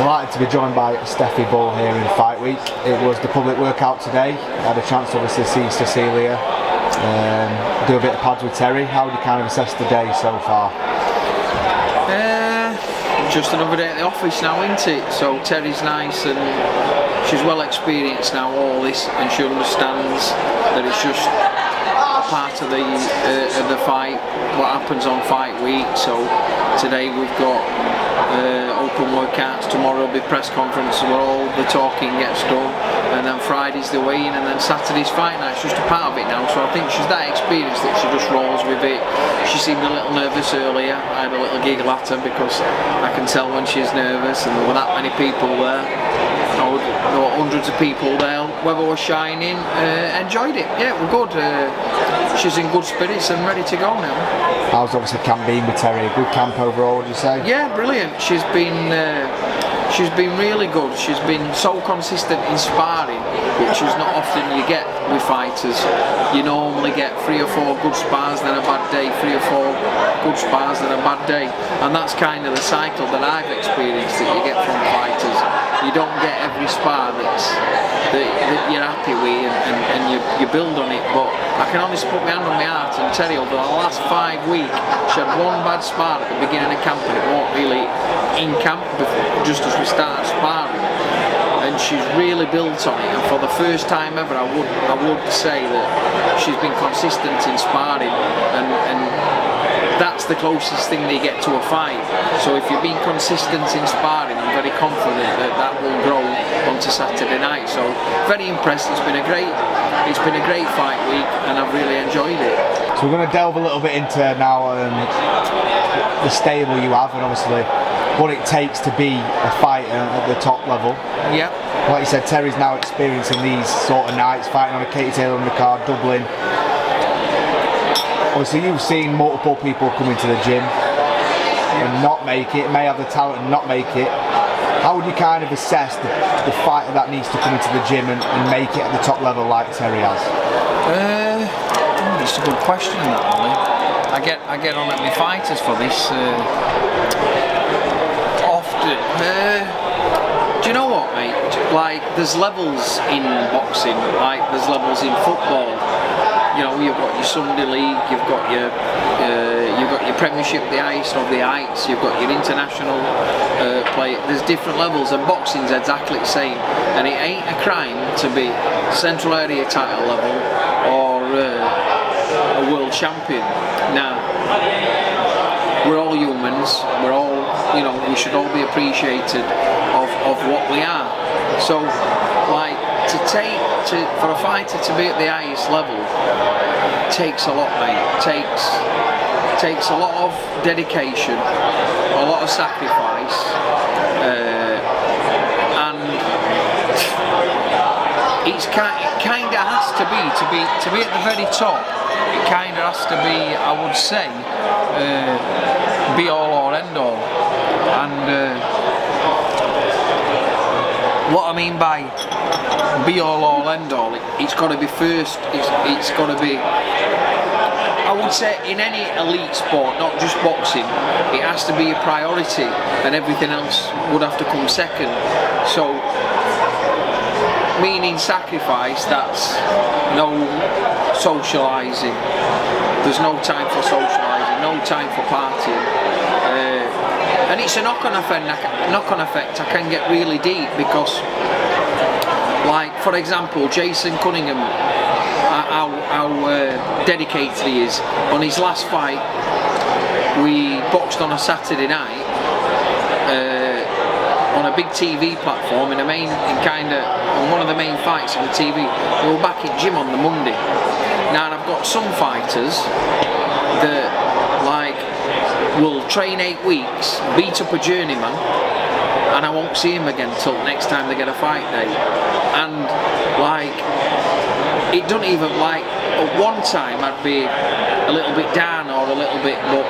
Delighted to be joined by Stefy here in Fight Week. It was the public workout today. I had a chance to obviously see Cecilia, do a bit of pads with Terri. How would you kind of assess the day so far? Just another day at the office now, isn't it? So Terri's nice and she's well experienced now, all this, and she understands that it's just a part of the fight, what happens on fight week. So today we've got open workouts, tomorrow will be press conference where all the talking gets done, and then Friday's the weigh-in, and then Saturday's fight night. It's just a part of it now, so I think she's that experienced that she just rolls with it. She seemed a little nervous earlier. I had a little giggle at her because I can tell when she's nervous, and there were that many people there. There were hundreds of people there. Weather was shining. Enjoyed it. Yeah, we're good. She's in good spirits and ready to go now. How's obviously camp been with Terri? A good camp overall, would you say? Yeah, brilliant. She's been really good. She's been so consistent in sparring, which is not often you get with fighters. You normally get 3 or 4 good spars, then a bad day, 3 or 4 good spars, then a bad day, and that's kind of the cycle that I've experienced that you get from fighters. You don't get every spar that you're happy with, and you build on it. But I can honestly put my hand on my heart and tell you, over the last 5 weeks, she had 1 bad spar at the beginning of camp, and it wasn't really in camp before, just as we started sparring. And she's really built on it, and for the first time ever I would say that she's been consistent in sparring, and that's the closest thing they get to a fight. So if you're being consistent in sparring, I'm very confident that that will grow onto Saturday night. So very impressed. It's been a great fight week, and I've really enjoyed it. So we're going to delve a little bit into now the stable you have, and obviously what it takes to be a fighter at the top level. Yeah. Like you said, Terri's now experiencing these sort of nights, fighting on a Katie Taylor undercard, Dublin. Obviously you've seen multiple people come into the gym and not make it, may have the talent and not make it. How would you kind of assess the fighter that needs to come into the gym and make it at the top level like Terri has? It's a good question, that really. I get on at my fighters for this often. Do you know what, mate? Like, there's levels in boxing, like there's levels in football. You know, you've got your Sunday League, you've got your Premiership, the highest of the heights, you've got your international play. There's different levels, and boxing's exactly the same. And it ain't a crime to be Central Area title level or a world champion. Now, we're all humans. We're all, you know, we should all be appreciated of what we are. So, like, for a fighter to be at the highest level takes a lot, mate. Takes a lot of dedication, a lot of sacrifice, and it kind of has to be at the very top. It kind of has to be, I would say, be all or end all. And what I mean by be all or end all, it's got to be first. It's got to be, I would say, in any elite sport, not just boxing, it has to be a priority, and everything else would have to come second. So, meaning sacrifice, that's no socialising. There's no time for socialising, no time for partying. And it's a knock-on effect. I can get really deep because, like, for example, Jason Cunningham, how dedicated he is. On his last fight, we boxed on a Saturday night on a big TV platform on one of the main fights on the TV. We were back in gym on the Monday. Now, I've got some fighters that, like, will train 8 weeks, beat up a journeyman, and I won't see him again till next time they get a fight day. And, like, it doesn't even, like, at one time I'd be a little bit down or a little bit, but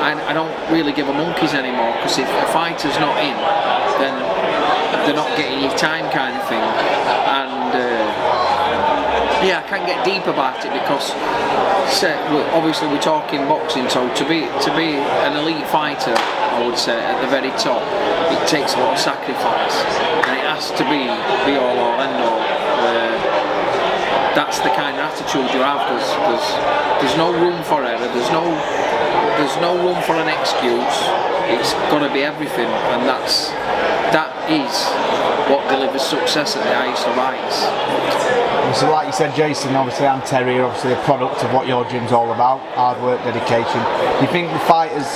I don't really give a monkeys anymore, because if a fighter's not in, then they're not getting your time, kind of thing. And yeah, I can get deep about it because obviously we're talking boxing, so to be an elite fighter I would say, at the very top, it takes a lot of sacrifice, and it has to be all or end all. That's the kind of attitude you have. There's no room for error. There's no room for an excuse. It's got to be everything, and that is what delivers success at the highest of heights. So like you said, Jason, obviously, and Terri are obviously a product of what your gym's all about: hard work, dedication. Do you think the fighters,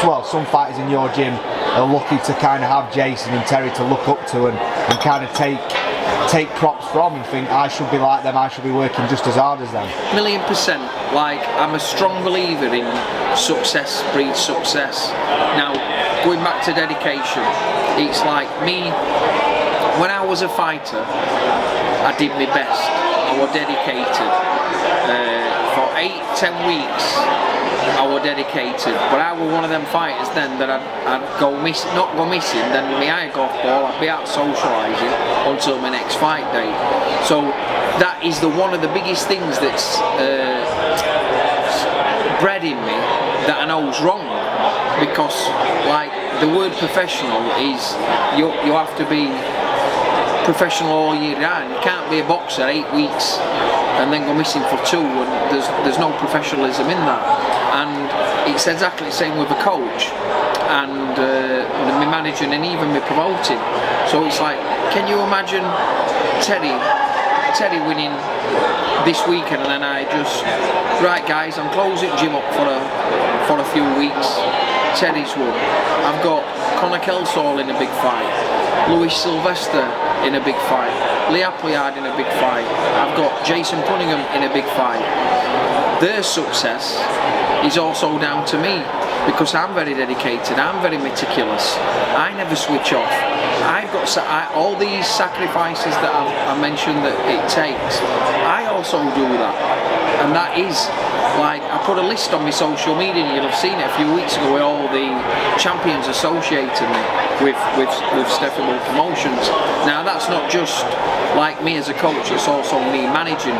well, some fighters in your gym are lucky to kind of have Jason and Terri to look up to and kind of take props from and think, I should be like them, I should be working just as hard as them? 1,000,000%. Like, I'm a strong believer in success breeds success. Now, going back to dedication, it's like me, when I was a fighter, I did my best. I was dedicated. For 8-10 weeks, I was dedicated. But I was one of them fighters then that I'd not go missing, then my eye go off ball, I'd be out socialising until my next fight day. So that is one of the biggest things that's bred in me that I know is wrong. Because, like, the word professional is, you have to be professional all year round. You can't be a boxer 8 weeks and then go missing for 2, and there's no professionalism in that. And it's exactly the same with a coach and my managing and even my promoting. So it's like, can you imagine Terri winning this weekend, and then I just, right guys, I'm closing gym up for a few weeks. Terri's won. I've got Conor Kelsall in a big fight, Louis Sylvester in a big fight, Lee Appleyard in a big fight, I've got Jason Cunningham in a big fight. Their success is also down to me, because I'm very dedicated, I'm very meticulous, I never switch off. I've got all these sacrifices that I mentioned that it takes, I also do that. And that is, like, I put a list on my social media, and you'll have seen it a few weeks ago, with all the champions associated with Stefy Promotions. Now that's not just like me as a coach, it's also me managing,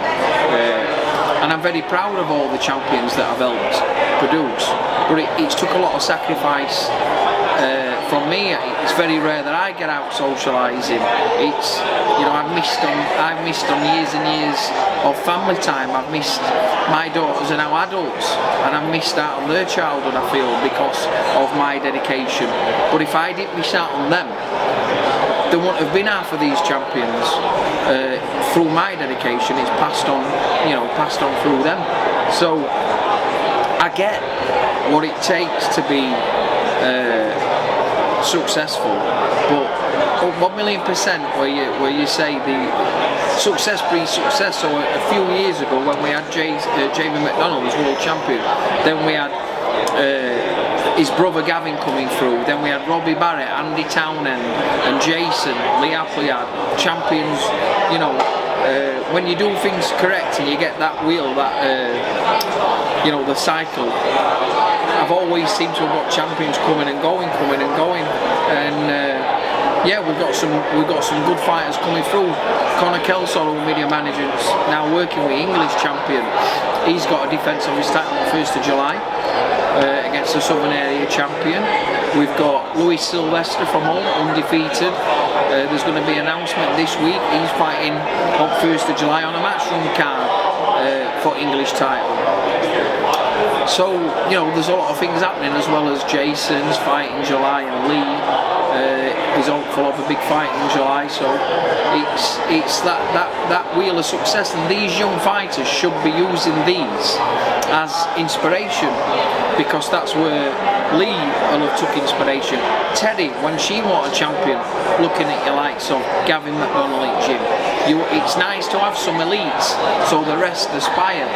and I'm very proud of all the champions that I've helped produce. But it took a lot of sacrifice from me. It's very rare that I get out socialising. It's, you know, I've missed on years and years of family time. I've missed, my daughters are now adults, and I've missed out on their childhood, I feel, because of my dedication. But if I didn't miss out on them, there wouldn't have been half of these champions. Through my dedication, it's passed on through them. So I get what it takes to be successful, but 1,000,000% where you say the success breeds success. So a few years ago, when we had Jamie McDonald as world champion, then we had his brother Gavin coming through, then we had Robbie Barrett, Andy Townend and Jason, Lee Appleyard, champions. You know, when you do things correct and you get that wheel, that the cycle, I've always seemed to have got champions coming and going, and yeah, we've got some good fighters coming through. Conor Kelsall, who media manager, now working with English champion. He's got a defence of his title on the 1st of July against the Southern Area champion. We've got Louis Sylvester from home, undefeated. There's going to be an announcement this week. He's fighting on 1st of July on a matchroom card for English title. So, you know, there's a lot of things happening, as well as Jason's fight in July, and Lee is hopeful of a big fight in July. So it's that wheel of success, and these young fighters should be using these as inspiration, because that's where Lee will have took inspiration. Terri, when she was a champion, looking at your likes of Gavin McDonald at gym, it's nice to have some elites so the rest aspire,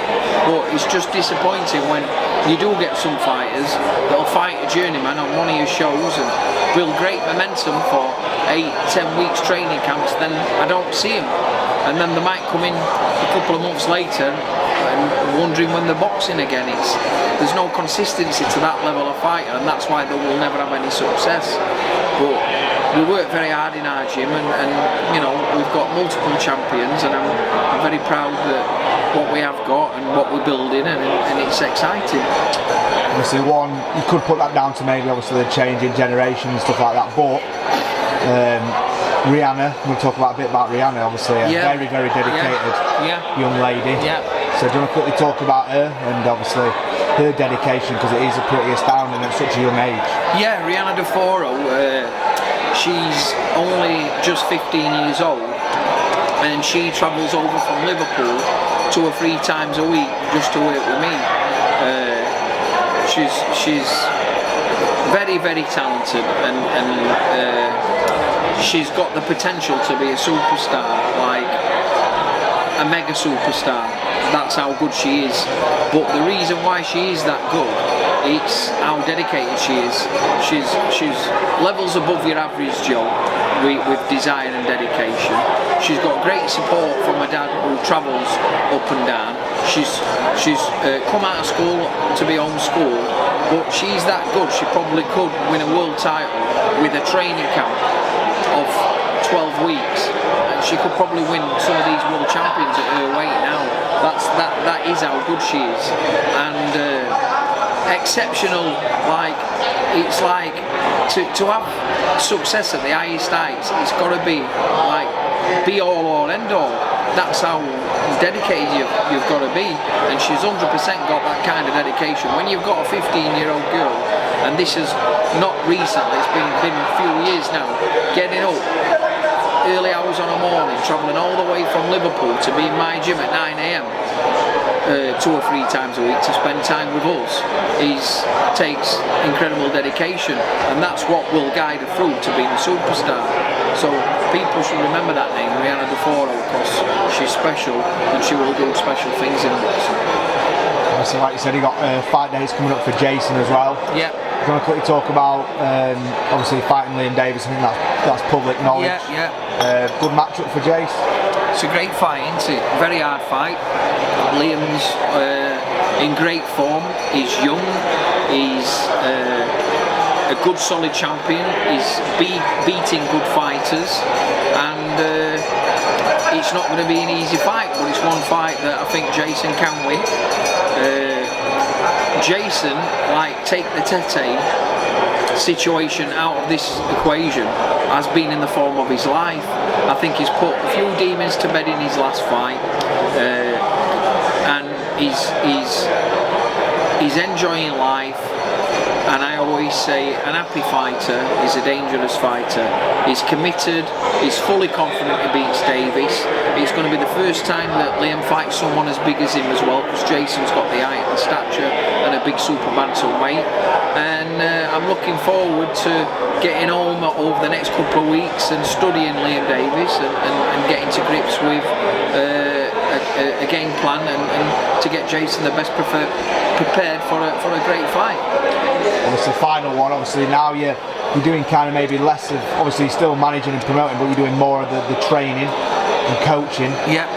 but it's just disappointing when you do get some fighters that'll fight a journeyman on one of your shows and build great momentum for 8-10 weeks training camps, then I don't see them, and then they might come in a couple of months later and wondering when they're boxing again. There's no consistency to that level of fighter, and that's why they will never have any success. But we work very hard in our gym, and you know, we've got multiple champions, and I'm very proud that what we have got and what we're building, and it's exciting. Obviously, you could put that down to maybe obviously the change in generation and stuff like that, but Rihanna, we'll talk a bit about Rihanna, obviously, a very, very dedicated young lady. So do you want to quickly talk about her and obviously her dedication, because it is pretty astounding at such a young age? Yeah, Rihanna DeForo, she's only just 15 years old, and she travels over from Liverpool 2 or 3 times a week just to work with me. She's very, very talented, and she's got the potential to be a superstar, like a mega superstar. That's how good she is. But the reason why she is that good, it's how dedicated she is. She's levels above your average Joe with desire and dedication. She's got great support from her dad, who travels up and down. She's come out of school to be homeschooled, but she's that good. She probably could win a world title with a training camp of 12 weeks, and she could probably win some of these world champions at her weight now. That is how good she is, and exceptional. Like, it's like to have success at the highest heights, it's got to be like be all or end all. That's how dedicated you've got to be, and she's 100% got that kind of dedication. When you've got a 15-year-old girl, and this is not recently, it's been a few years now, getting up early hours on a morning, travelling all the way from Liverpool to be in my gym at 9 AM 2 or 3 times a week to spend time with us, takes incredible dedication, and that's what will guide her through to being a superstar. So people should remember that name, Rihanna DeForo, because she's special and she will do special things in boxing. So like you said, you got fight days coming up for Jason as well. Yeah. Do you want to quickly talk about obviously fighting Liam Davis? I think that's public knowledge. Yeah. Good matchup for Jace. It's a great fight, isn't it? Very hard fight. Liam's in great form. He's young. He's a good solid champion. He's beating good fighters, and it's not going to be an easy fight, but it's one fight that I think Jason can win. Jason, take the Tete situation out of this equation, has been in the form of his life. I think he's put a few demons to bed in his last fight, and he's enjoying life. And I always say, an happy fighter is a dangerous fighter. He's committed, he's fully confident he beats Davis. It's going to be the first time that Liam fights someone as big as him as well, because Jason's got the height and the stature and a big super bantamweight. And I'm looking forward to getting home over the next couple of weeks and studying Liam Davis and getting to grips with a game plan and to get Jason the best prepared for a great fight. Obviously, final one. Obviously, now you're doing kind of maybe less of, obviously still managing and promoting, but you're doing more of the training and coaching. Yeah.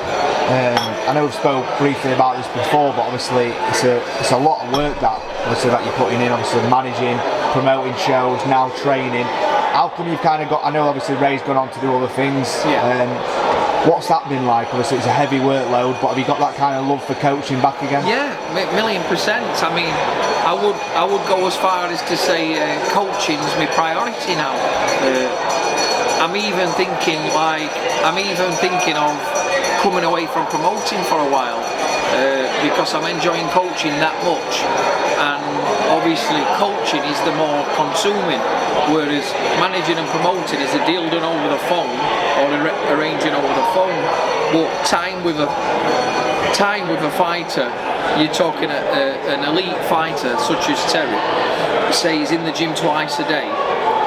I know we've spoke briefly about this before, but obviously it's a lot of work that you're putting in. Obviously managing, promoting shows, now training. How come you've kind of got? I know obviously Ray's gone on to do other things. Yeah. What's that been like? Obviously it's a heavy workload, but have you got that kind of love for coaching back again? Yeah, 1,000,000%. I mean, I would go as far as to say coaching's my priority now. I'm even thinking of coming away from promoting for a while, because I'm enjoying coaching that much, and obviously coaching is the more consuming, whereas managing and promoting is a deal done over the phone or arranging over the phone. But time with a fighter, you're talking an elite fighter such as Terri, say he's in the gym twice a day,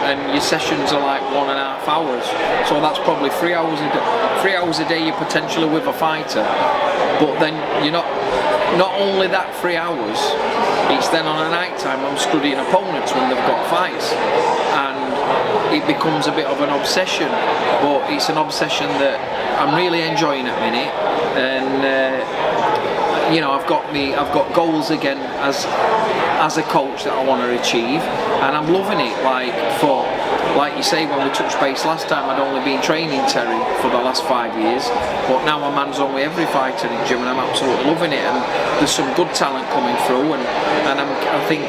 and your sessions are like 1.5 hours, so that's probably 3 hours a day. 3 hours a day you're potentially with a fighter, but then you're not only that 3 hours, it's then on a night time I'm studying opponents when they've got fights, and it becomes a bit of an obsession, but it's an obsession that I'm really enjoying at the minute, and I've got goals again as a coach that I want to achieve, and I'm loving it. Like for like you say, when we touched base last time, I'd only been training Terri for the last 5 years, but now I'm hands-on with every fighter in the gym, and I'm absolutely loving it. And there's some good talent coming through, and I think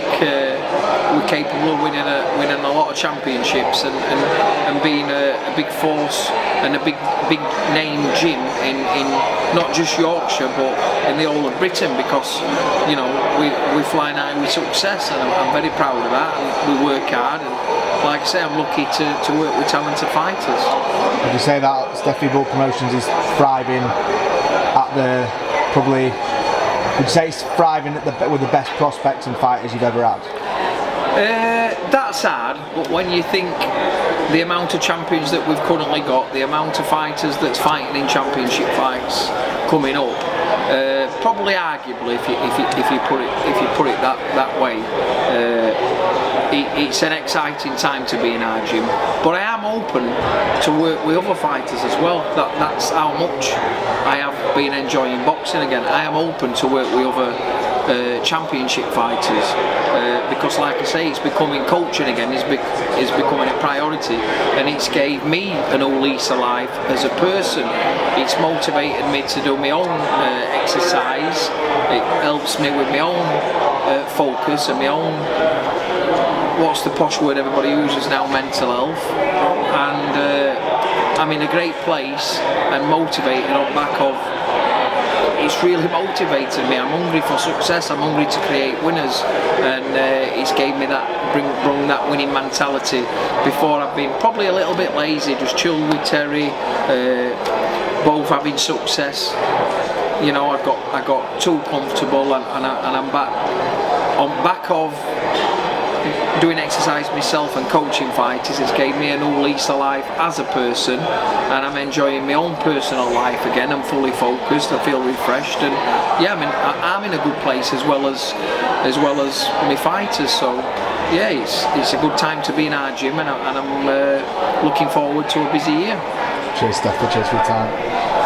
we're capable of winning a lot of championships and being a big force and a big name gym in not just Yorkshire but in the whole of Britain, because you know we fly high with success, and I'm very proud of that, and we work hard, and like I say, I'm lucky to work with talented fighters. Would you say that Stefy Bull Promotions is thriving at the probably? Would you say it's thriving at with the best prospects and fighters you've ever had? That's hard, but when you think the amount of champions that we've currently got, the amount of fighters that's fighting in championship fights coming up, probably arguably, if you put it that way, it's an exciting time to be in our gym. But I am open to work with other fighters as well. That's how much I have been enjoying boxing again. I am open to work with other championship fighters, because like I say, it's becoming coaching again, is becoming a priority, and it's gave me a new lease of life as a person. It's motivated me to do my own exercise. It helps me with my own focus and my own, what's the posh word everybody uses now, mental health, and I'm in a great place and motivated on back of. It's really motivated me. I'm hungry for success. I'm hungry to create winners, and it's gave me that, bring that winning mentality. Before, I've been probably a little bit lazy, just chilled with Terri, both having success. You know, I got too comfortable, and I'm back of doing exercise myself and coaching fighters. It's gave me a new lease of life as a person, and I'm enjoying my own personal life again. I'm fully focused. I feel refreshed, and yeah, I'm in a good place as well as my fighters. So yeah, it's a good time to be in our gym, and I'm looking forward to a busy year. Cheers, Stefy. Cheers for your time.